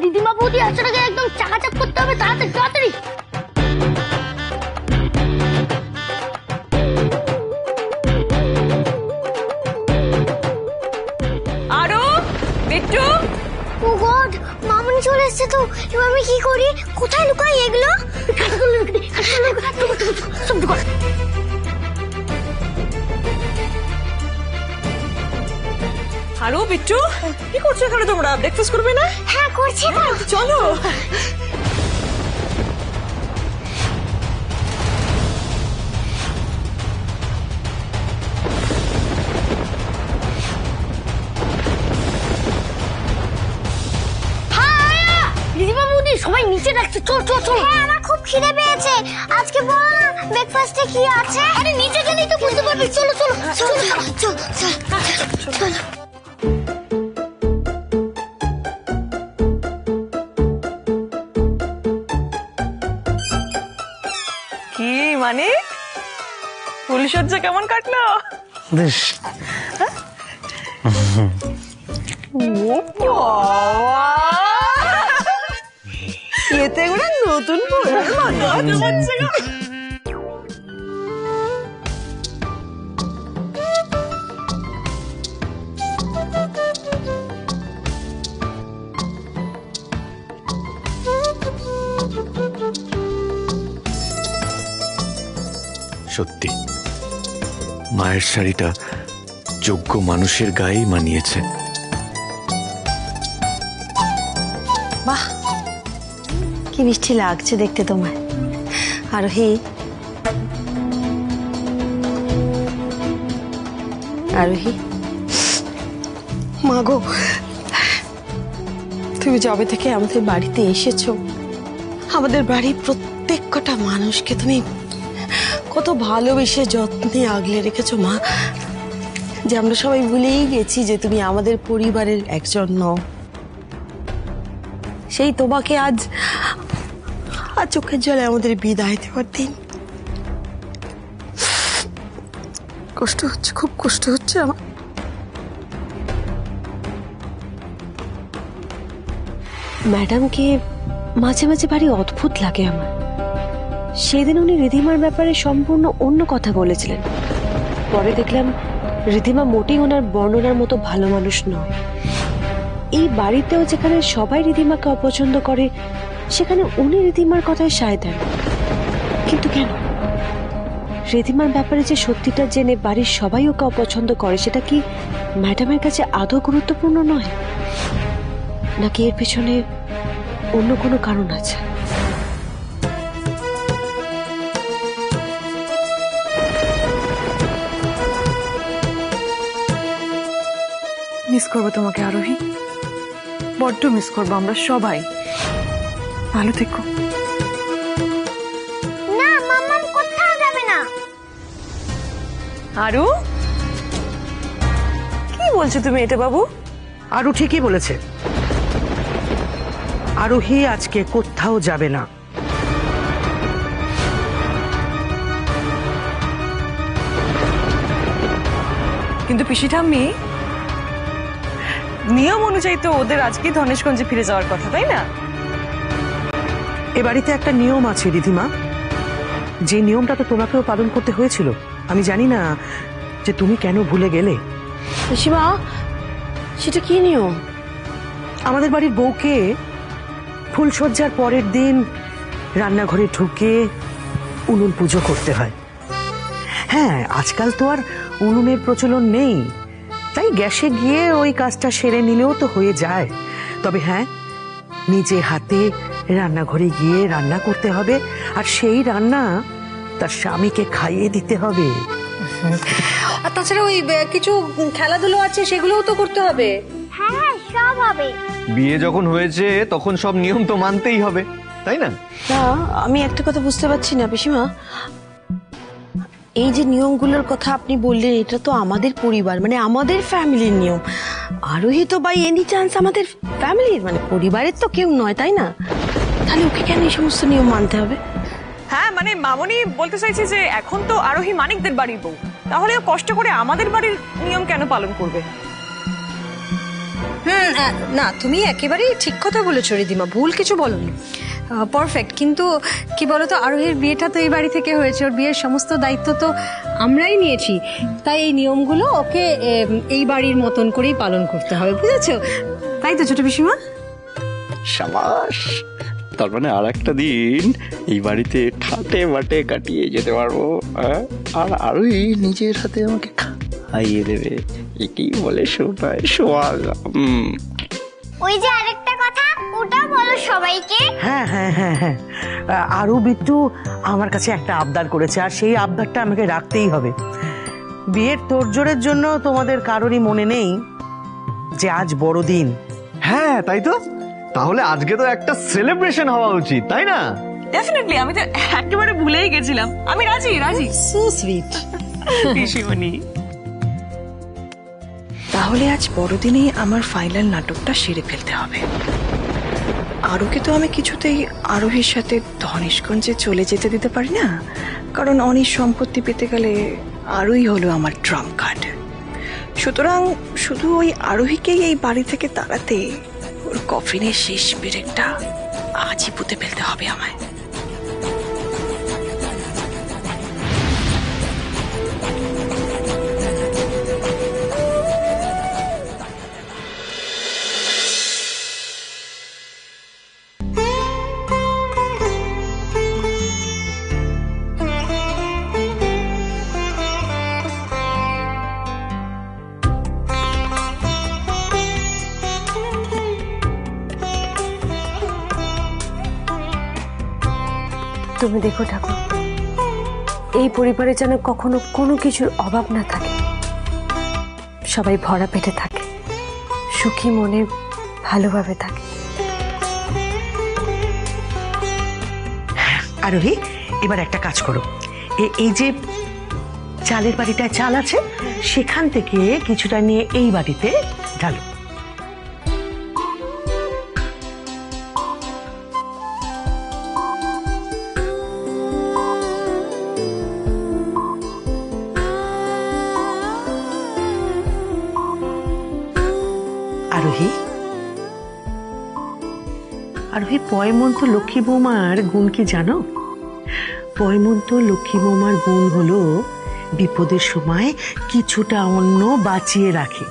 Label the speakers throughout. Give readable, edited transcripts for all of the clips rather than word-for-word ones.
Speaker 1: দিদিমা বৌদি আচারটাকে একদম চাকাচাক করতে হবে, তাড়াতাড়ি তাড়াতাড়ি।
Speaker 2: আরো বিট্টু,
Speaker 1: ও গড, মামুনি চলে এসেছে তো। এবার আমি কি করি? কোথায় লুকাই এগুলো?
Speaker 2: আরো বিট্টু, কি করছো এখানে? তোমরা ব্রেকফাস্ট করবে না?
Speaker 1: হ্যাঁ করছি তো।
Speaker 2: চলো।
Speaker 1: দিদিমা বৌদি সবাই নিচে ডাকছে, চল চল চল। হ্যাঁ আমার খুব খিদে পেয়েছে। আজকে বলো না ব্রেকফাস্টে কি আছে? আরে নিচে গেলেই তো বুঝতে পারবি। চলো চলো চলো চল চল চল।
Speaker 2: কি মানে ফুলসজ্জা কেমন কাটলো?
Speaker 3: বেশ
Speaker 2: ও বাবা, এতে করে নতুন বউয়ের মজা হচ্ছে গো।
Speaker 3: সত্যি মায়ের শাড়িটা যোগ্য মানুষের গায়েই মানিয়েছে।
Speaker 4: বাহ, কি মিষ্টি লাগছে দেখতে তোমায়। আরোহী, আরোহী, মাগো, তুমি যবে থেকে আমাদের বাড়িতে এসেছো, আমাদের বাড়ির প্রত্যেক কটা মানুষকে তুমি কত ভালোবেসে যত্নে আগলে রেখেছো মা, যে আমরা সবাই ভুলেই গেছি যে তুমি আমাদের পরিবারের একজন নও। সেই তোমাকে আজ চোখের জলে আমাদের বিদায় দেওয়ার দিন। কষ্ট হচ্ছে, খুব কষ্ট হচ্ছে আমার।
Speaker 5: ম্যাডামকে মাঝে মাঝে ভারী অদ্ভুত লাগে আমার। সেদিন উনি রিধিমার ব্যাপারে সম্পূর্ণ অন্য কথা বলেছিলেন, পরে দেখলাম রিধিমা মোটেই ওনার বর্ণনার মতো ভালো মানুষ নয়। এই বাড়িতেও যেখানে সবাই রিধিমাকে অপছন্দ করে, সেখানে উনি রিধিমার কথায় সায় দেন। কিন্তু কেন? রিধিমার ব্যাপারে যে সত্যিটা জেনে বাড়ির সবাই ওকে অপছন্দ করে, সেটা কি ম্যাডামের কাছে আদৌ গুরুত্বপূর্ণ নয়? নাকি এর পেছনে অন্য কোনো কারণ আছে?
Speaker 2: মিস করবো তোমাকে আরোহী, বড্ড মিস করবো আমরা সবাই। ভালো থেকো।
Speaker 1: না মাম্মাম কোথাও যাবে না।
Speaker 2: আরু, কি বলছো তুমি এটা বাবু?
Speaker 6: আরু ঠিকই বলেছে, আরোহী আজকে কোথাও যাবে না।
Speaker 2: কিন্তু পিসি ঠাম্মি, নিয়ম অনুযায়ী তো ওদের আজকে ধনেশগঞ্জে ফিরে যাওয়ার কথা, তাই না?
Speaker 6: এ বাড়িতে একটা নিয়ম আছে রিধিমা, যে নিয়মটা তো তোমাকেও পালন করতে হয়েছিল। আমি জানি না যে তুমি কেন ভুলে গেলে।
Speaker 4: সীমা, সেটা কি নিয়ম?
Speaker 6: আমাদের বাড়ির বউকে ফুলসজ্জার পরের দিন রান্নাঘরে ঢুকে উনুন পুজো করতে হয়। হ্যাঁ, আজকাল তো আর উনুনের প্রচলন নেই, তাই গ্যাসে গিয়ে ওই কাজটা সেরে নিলেও তো হয়ে যায়। তবে হ্যাঁ, নিজে হাতে রান্নাঘরে গিয়ে রান্না করতে হবে, আর সেই রান্না তার স্বামীকে খাইয়ে দিতে হবে।
Speaker 4: আর তাছাড়া ওই কিছু খেলাধুলো আছে, সেগুলোও তো করতে হবে।
Speaker 1: হ্যাঁ হ্যাঁ সব হবে।
Speaker 3: বিয়ে যখন হয়েছে তখন সব নিয়ম তো মানতেই হবে, তাই না?
Speaker 4: না, আমি একটা কথা বুঝতে পারছি না পিসিমা, এই যে নিয়মগুলোর কথা আপনি বললেন, এটা তো আমাদের পরিবার, মানে আমাদের ফ্যামিলির নিয়ম। আরোহী তো বাই এনি চান্স আমাদের ফ্যামিলির, মানে পরিবারের তো কেউ নয়, তাই না? তাহলে ওকে কেন এই সমস্ত নিয়ম মানতে হবে?
Speaker 2: হ্যাঁ, মানে মামনি বলতে চাইছে যে এখন তো আরোহী মানিকদের বাড়ির বউ, তাহলে ও কষ্ট করে আমাদের বাড়ির নিয়ম কেন পালন করবে?
Speaker 7: না, তুমি একেবারেই ঠিক কথা বলেছো রিদিমা, ভুল কিছু বলোনি। পারফেক্ট। কিন্তু কি বলতো, আরোহীর বিয়েটা তো এই বাড়ি থেকে হয়েছে, ওর বিয়ের সমস্ত দায়িত্ব তো আমরাই নিয়েছি, তাই এই নিয়মগুলো ওকে এই বাড়ির মতন করেই পালন করতে হবে, বুঝেছো? তাই তো ছোট পিসিমা?
Speaker 8: সাবাস, তার মানে আর একটা দিন এই বাড়িতে ঠাটে বাটে কাটিয়ে যেতে পারবো, আর আরোই নিজের হাতে আমাকে খাইয়ে দেবে। একেই বলে সোনায় সোহাগা।
Speaker 1: ওই যে আরেকটা কথা, ওটা বলো সবাইকে।
Speaker 6: হ্যাঁ হ্যাঁ হ্যাঁ হ্যাঁ, আরও বিট্টু আমার কাছে একটা আবদার করেছে, আর সেই আবদারটা আমাকে রাখতেই হবে। বিয়ের তোড়জোড়ের জন্য তোমাদের কারোরই মনে নেই যে আজ বড়দিন।
Speaker 3: হ্যাঁ তাই তো, তাহলে আজকে তো একটা সেলিব্রেশন হওয়া উচিত, তাই না?
Speaker 2: ডেফিনেটলি, আমি তো একেবারে ভুলেই গেছিলাম। আমি রাজি রাজি।
Speaker 7: So sweet.
Speaker 2: পিসিমণি, তাহলে আজ বড়দিনেই আমার ফাইনাল নাটকটা সেরে ফেলতে হবে। আরোকে তো আমি কিছুতেই আরোহীর সাথে ধনেশগঞ্জে চলে যেতে দিতে পারি না, কারণ অনেক সম্পত্তি পেতে গেলে আরোই হলো আমার ট্রাম্প কার্ড। সুতরাং শুধু ওই আরোহীকেই এই বাড়ি থেকে তাড়াতে ওর কফিনের শেষ পেরেকটা আজই পুঁতে ফেলতে হবে আমায়।
Speaker 5: তুমি দেখো ঠাকুর, এই পরিবারে যেন কখনো কোনো কিছুর অভাব না থাকে, সবাই ভরা পেটে থাকে, সুখী মনে ভালোভাবে থাকে।
Speaker 6: আরোহী, এবার একটা কাজ করো, এই যে চালের বাড়িটায় চাল আছে সেখান থেকে কিছুটা নিয়ে এই বাড়িতে ঢালো। আরোহী, আরোহী, পয়মন্ত লক্ষ্মী বৌমার গুণ কি জানো? পয়মন্ত লক্ষ্মী বৌমার গুণ হলো বিপদের সময় কিছুটা অন্ন বাঁচিয়ে রাখে।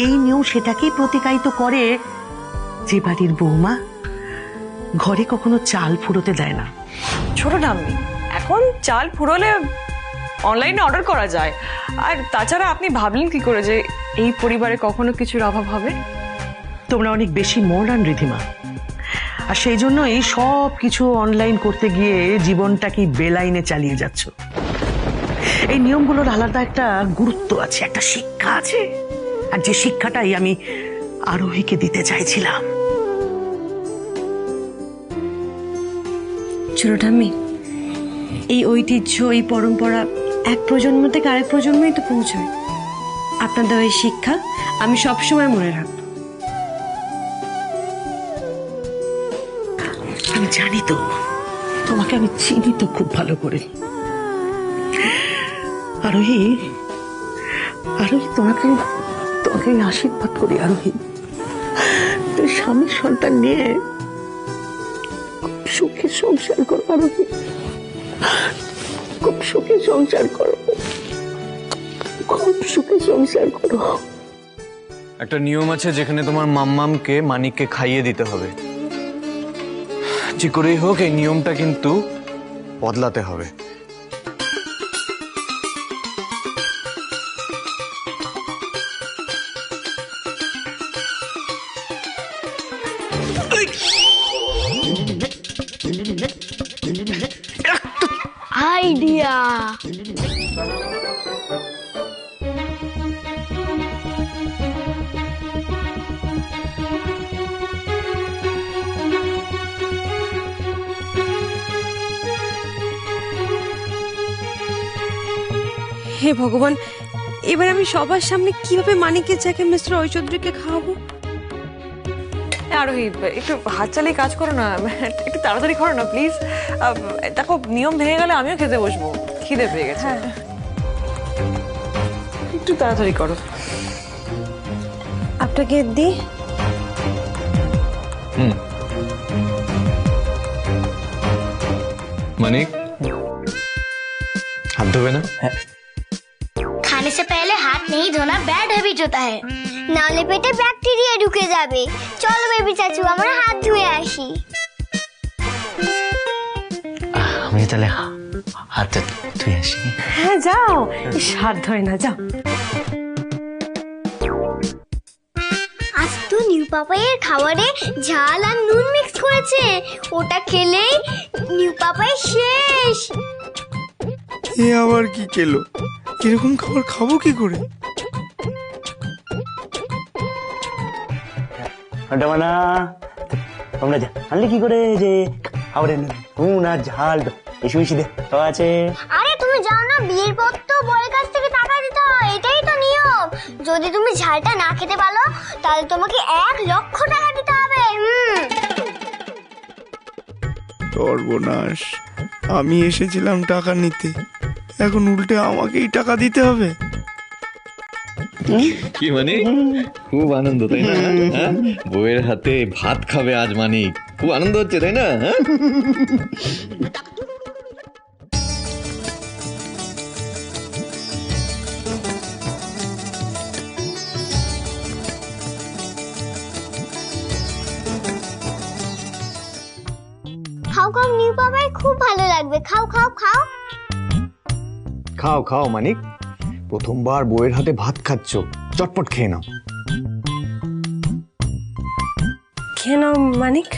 Speaker 6: এই নিয়ম সেটাকেই প্রতিকায়িত করে যে বাড়ির বৌমা ঘরে কখনো চাল ফুরোতে দেয় না।
Speaker 2: ছোট ঠাম্মি, এখন চাল ফুরোলে অনলাইনে অর্ডার করা যায়, আর তাছাড়া আপনি ভাবলেন কি করে যে এই পরিবারে কখনো কিছুর অভাব হবে?
Speaker 6: তোমরা অনেক বেশি মডার্ন রিধিমা, আর সেই জন্যই সব কিছু অনলাইন করতে গিয়ে জীবনটাকে বেলাইনে চালিয়ে যাচ্ছ। এই নিয়মগুলোর আলাদা একটা গুরুত্ব আছে, একটা শিক্ষা আছে, আর যে শিক্ষাটাই আমি আরোহীকে দিতে চাইছিলাম।
Speaker 5: ছোট ঠাম্মি, এই ঐতিহ্য, এই পরম্পরা এক প্রজন্ম থেকে আরেক প্রজন্মেই তো পৌঁছায়। আপনাদের ওই শিক্ষা আমি সবসময় মনে রাখবো।
Speaker 6: আমি জানি তো, তোমাকে আমি চিনি তো খুব ভালো করে। আরোহী, আরোহী, তোমাকে আশীর্বাদ করি আরোহী, তুই স্বামীর সন্তান নিয়ে খুব সুখে সংসার করো আরোহী, খুব সুখে সংসার করো, খুব সুখে সংসার করো।
Speaker 3: একটা নিয়ম আছে যেখানে তোমার মাম্মামকে মানিককে খাইয়ে দিতে হবে। যে করেই হোক এই নিয়মটা কিন্তু বদলাতে হবে।
Speaker 1: আইডিয়া।
Speaker 5: হে ভগবান, এবার আমি সবার সামনে কিভাবে মানিকের চাকে মিস্টার ঐশ্বর্যকে খাওয়াবো?
Speaker 2: আরোহী, একটু হাত চালিয়ে কাজ করো না, একটু তাড়াতাড়ি করো না প্লিজ। দেখো, নিয়ম ভেঙে গেলে আমিও খেতে বসবো, খিদে পেয়ে গেছে। একটু তাড়াতাড়ি করো।
Speaker 5: আপনাকে দিই।
Speaker 3: মানিক হাত ধোবে না?
Speaker 1: खाने से पहले हाथ नहीं धोना बैड हैबिट होता है नाले पेटे बैक्टीरिया ढुके जाबे चलो बेबी चाचू আমরা হাত ধুয়ে আসি
Speaker 8: আমি তাহলে হাতটা ধুয়ে আসি।
Speaker 6: হ্যাঁ যাও, হাত ধোয় না, যাও।
Speaker 1: আজ তো নিউ পাপাইয়ের খাবারে ঝাল আর নুন মিক্স করেছে ওটা খেলেই নিউ পাপাই শেষ
Speaker 9: এ আবার কি খেলো? এরকম খাবার খাবো কি করে?
Speaker 8: ওটা তোমরা জানলে কি করে যে খাবারে নুন আর ঝাল বেশি বেশি দেওয়া আছে?
Speaker 1: আরে তুমি জানো না বিয়ের পর তো বরের কাছ থেকে টাকা দিতে হয় এটাই তো নিয়ম যদি তুমি ঝালটা না খেতে পারো তাহলে তোমাকে 1,00,000 টাকা দিতে হবে
Speaker 9: সর্বনাশ, আমি এসেছিলাম টাকা নিতে, এখন উল্টে আমাকেই টাকা দিতে হবে।
Speaker 3: কি মানিক খুব আনন্দ তাই না? হ্যাঁ? বউয়ের হাতে ভাত খাবে আজ মানিক, খুব আনন্দ হচ্ছে তাই না? হ্যাঁ?
Speaker 1: খাও খাও নিউ পাপাই খুব ভালো লাগবে খাও খাও খাও
Speaker 3: খাও খাও মানিক, প্রথমবার বউয়ের হাতে ভাত খাচ্ছ, চটপট খেয়ে নাও।
Speaker 5: খেয়ে নাও মানিক।